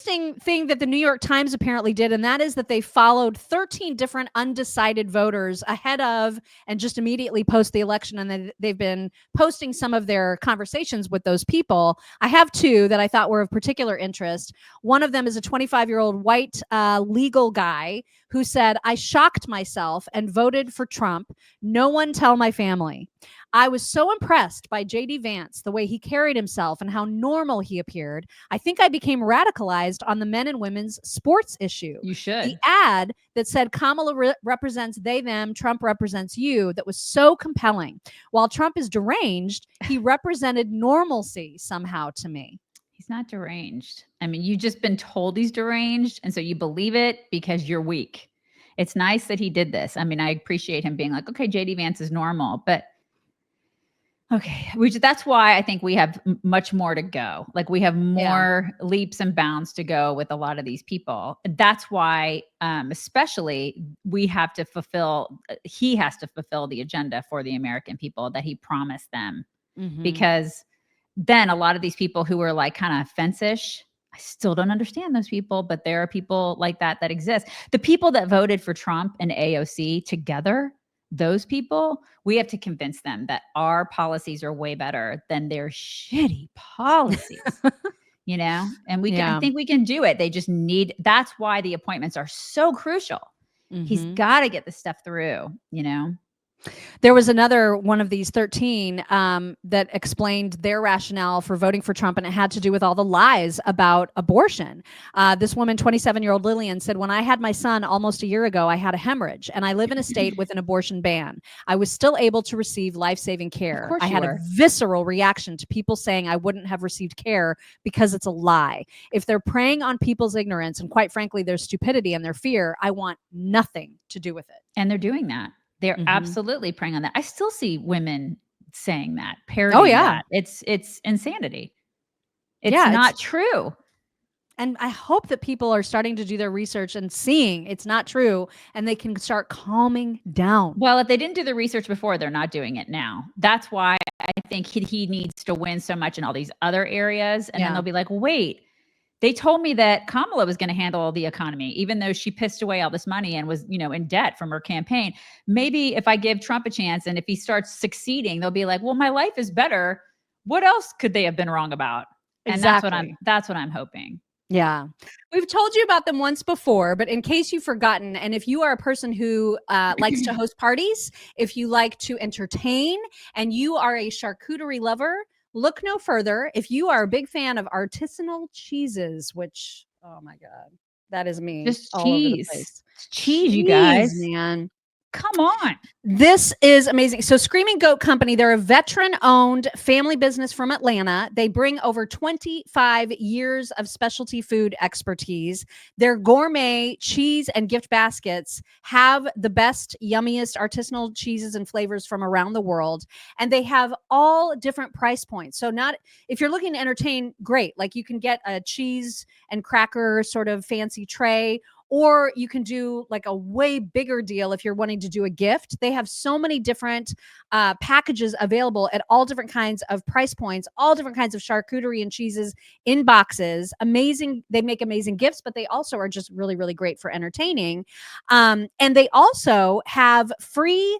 interesting thing that the New York Times apparently did, and that is that they followed 13 different undecided voters ahead of and just immediately post the election. And then they've been posting some of their conversations with those people. I have two that I thought were of particular interest. One of them is a 25-year-old white legal guy who said, "I shocked myself and voted for Trump. No one tell my family. I was so impressed by J.D. Vance, the way he carried himself and how normal he appeared. I think I became radicalized on the men and women's sports issue." You should. The ad that said Kamala represents they, them, Trump represents you, that was so compelling. While Trump is deranged, he represented normalcy somehow to me. He's not deranged. I mean, you've just been told he's deranged, and so you believe it because you're weak. It's nice that he did this. I mean, I appreciate him being like, okay, JD Vance is normal, but okay, that's why I think we have much more to go. Like we have more leaps and bounds to go with a lot of these people. That's why, especially, he has to fulfill the agenda for the American people that he promised them. Mm-hmm. Because then a lot of these people who are like kind of fence-ish, I still don't understand those people, but there are people like that exist. The people that voted for Trump and AOC together, those people, we have to convince them that our policies are way better than their shitty policies, you know? And I think we can do it. They just that's why the appointments are so crucial. Mm-hmm. He's got to get the stuff through, you know? There was another one of these 13 that explained their rationale for voting for Trump, and it had to do with all the lies about abortion. This woman, 27-year-old Lillian, said, "When I had my son almost a year ago, I had a hemorrhage, and I live in a state with an abortion ban. I was still able to receive life-saving care. I had a visceral reaction to people saying I wouldn't have received care because it's a lie. If they're preying on people's ignorance and, quite frankly, their stupidity and their fear, I want nothing to do with it." And they're doing that. They're absolutely preying on that. I still see women saying that, parodying that. It's insanity. It's not true. And I hope that people are starting to do their research and seeing it's not true, and they can start calming down. Well, if they didn't do the research before, they're not doing it now. That's why I think he needs to win so much in all these other areas. And then they'll be like, wait, they told me that Kamala was going to handle the economy, even though she pissed away all this money and was, in debt from her campaign. Maybe if I give Trump a chance and if he starts succeeding, they'll be like, well, my life is better. What else could they have been wrong about? And that's what I'm hoping. Yeah. We've told you about them once before, but in case you've forgotten, and if you are a person who likes to host parties, if you like to entertain, and you are a charcuterie lover, look no further. If you are a big fan of artisanal cheeses, which, oh my God, that is me. Just all cheese. Over the place. Cheese, you guys. Man. Come on. This is amazing. So Screaming Goat Company, they're a veteran-owned family business from Atlanta. They bring over 25 years of specialty food expertise. Their gourmet cheese and gift baskets have the best, yummiest artisanal cheeses and flavors from around the world. And they have all different price points. So if you're looking to entertain, great. Like you can get a cheese and cracker sort of fancy tray, or you can do like a way bigger deal if you're wanting to do a gift. They have so many different packages available at all different kinds of price points, all different kinds of charcuterie and cheeses in boxes. Amazing. They make amazing gifts, but they also are just really, really great for entertaining. And they also have free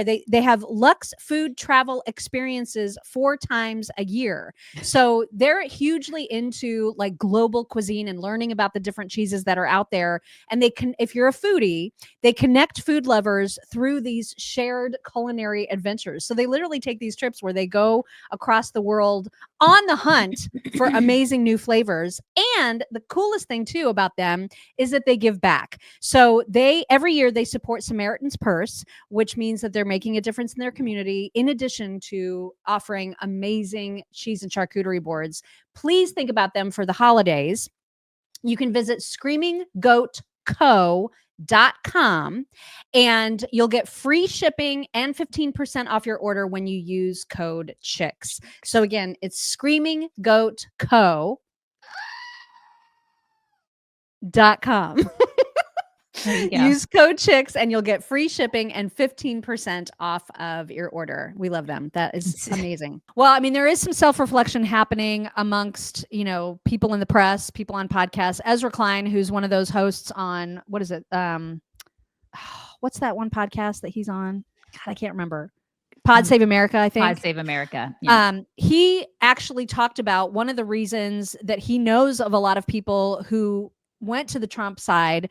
they have Lux food travel experiences 4 times a year. So they're hugely into like global cuisine and learning about the different cheeses that are out there. And if you're a foodie, they connect food lovers through these shared culinary adventures. So they literally take these trips where they go across the world on the hunt for amazing new flavors. And the coolest thing too about them is that they give back. So every year they support Samaritan's Purse, which means that they're making a difference in their community, in addition to offering amazing cheese and charcuterie boards. Please think about them for the holidays. You can visit screaminggoatco.com and you'll get free shipping and 15% off your order when you use code CHICKS. So again, it's screaminggoatco.com. There you go. Use code CHICKS and you'll get free shipping and 15% off of your order. We love them. That is amazing. Well, I mean, there is some self-reflection happening amongst, people in the press, people on podcasts. Ezra Klein, who's one of those hosts on, what is it? What's that one podcast that he's on? God, I can't remember. Pod Save America, I think. Pod Save America. Yeah. He actually talked about one of the reasons that he knows of a lot of people who went to the Trump side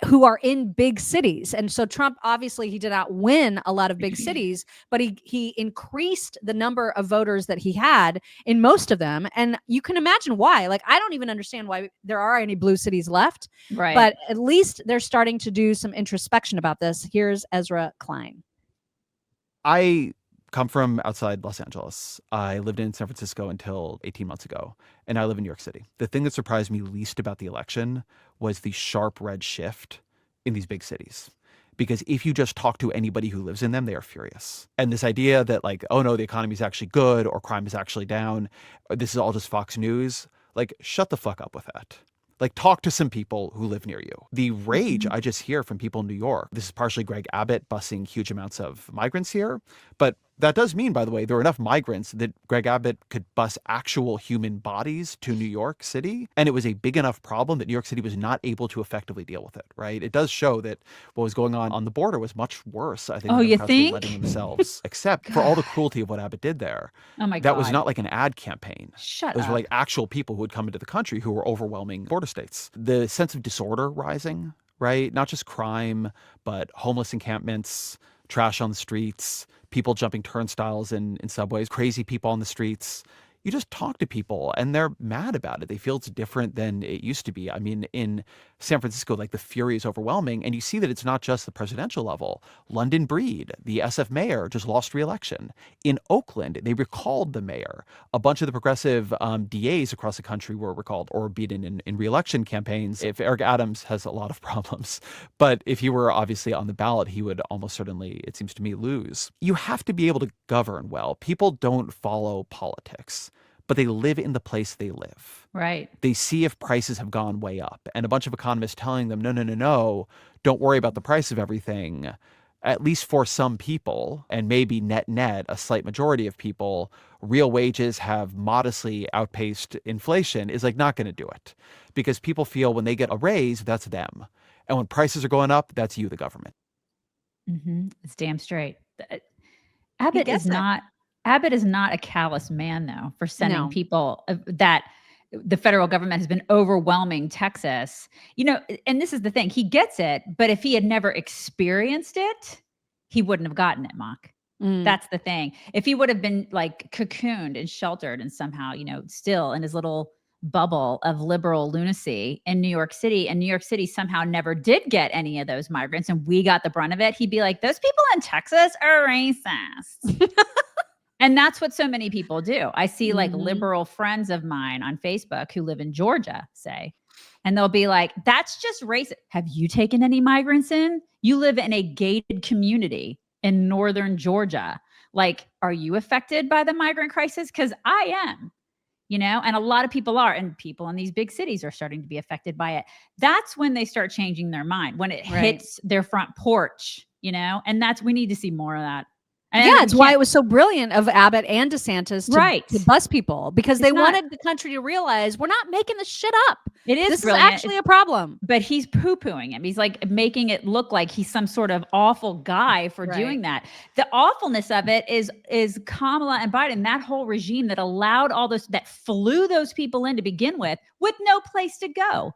who are in big cities. And so Trump, obviously, he did not win a lot of big cities, but he increased the number of voters that he had in most of them. And you can imagine why. Like, I don't even understand why there are any blue cities left. Right. But at least they're starting to do some introspection about this. Here's Ezra Klein. I come from outside Los Angeles. I lived in San Francisco until 18 months ago, and I live in New York City. The thing that surprised me least about the election was the sharp red shift in these big cities. Because if you just talk to anybody who lives in them, they are furious. And this idea that like, oh no, the economy is actually good or crime is actually down, or this is all just Fox News, like shut the fuck up with that. Like, talk to some people who live near you. The rage I just hear from people in New York. This is partially Greg Abbott busing huge amounts of migrants here. But that does mean, by the way, there are enough migrants that Greg Abbott could bus actual human bodies to New York City. And it was a big enough problem that New York City was not able to effectively deal with it, right? It does show that what was going on the border was much worse, I think, Oh, than you Democrats were think? letting themselves, except for all the cruelty of what Abbott did there. Oh my God. That was not like an ad campaign. Shut Those up. were like actual people who had come into the country who were overwhelming border states. The sense of disorder rising, right? Not just crime, but homeless encampments, trash on the streets, people jumping turnstiles in subways, crazy people on the streets. You just talk to people and they're mad about it. They feel it's different than it used to be. I mean, in San Francisco, like the fury is overwhelming. And you see that it's not just the presidential level. London Breed, the SF mayor, just lost re-election. In Oakland, they recalled the mayor. A bunch of the progressive DAs across the country were recalled or beaten in re-election campaigns. If Eric Adams has a lot of problems, but if he were obviously on the ballot, he would almost certainly, it seems to me, lose. You have to be able to govern well. People don't follow politics, but they live in the place they live. Right. They see if prices have gone way up, and a bunch of economists telling them, no, don't worry about the price of everything. At least for some people, and maybe net, a slight majority of people, real wages have modestly outpaced inflation is like not going to do it. Because people feel when they get a raise, that's them. And when prices are going up, that's you, the government. It's damn straight. Abbott is not a callous man, though, for sending people that the federal government has been overwhelming Texas. And this is the thing. He gets it, but if he had never experienced it, he wouldn't have gotten it, Mock. That's the thing. If he would have been like cocooned and sheltered and somehow, still in his little bubble of liberal lunacy in New York City, and New York City somehow never did get any of those migrants and we got the brunt of it, he'd be like, those people in Texas are racist. And that's what so many people do. I see like liberal friends of mine on Facebook who live in Georgia say, and they'll be like, that's just racist. Have you taken any migrants in? You live in a gated community in northern Georgia. Like, are you affected by the migrant crisis? Because I am, and a lot of people are, and people in these big cities are starting to be affected by it. That's when they start changing their mind, when it hits their front porch, and we need to see more of that. And it's why it was so brilliant of Abbott and DeSantis to bus people, because they wanted the country to realize we're not making this shit up. This is actually a problem. But he's poo-pooing him. He's like making it look like he's some sort of awful guy for doing that. The awfulness of it is Kamala and Biden, that whole regime that allowed all this, that flew those people in to begin with no place to go.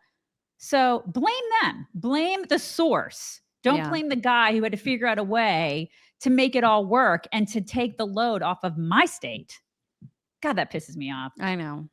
So blame them. Blame the source. Don't blame the guy who had to figure out a way to make it all work and to take the load off of my state. God, that pisses me off. I know.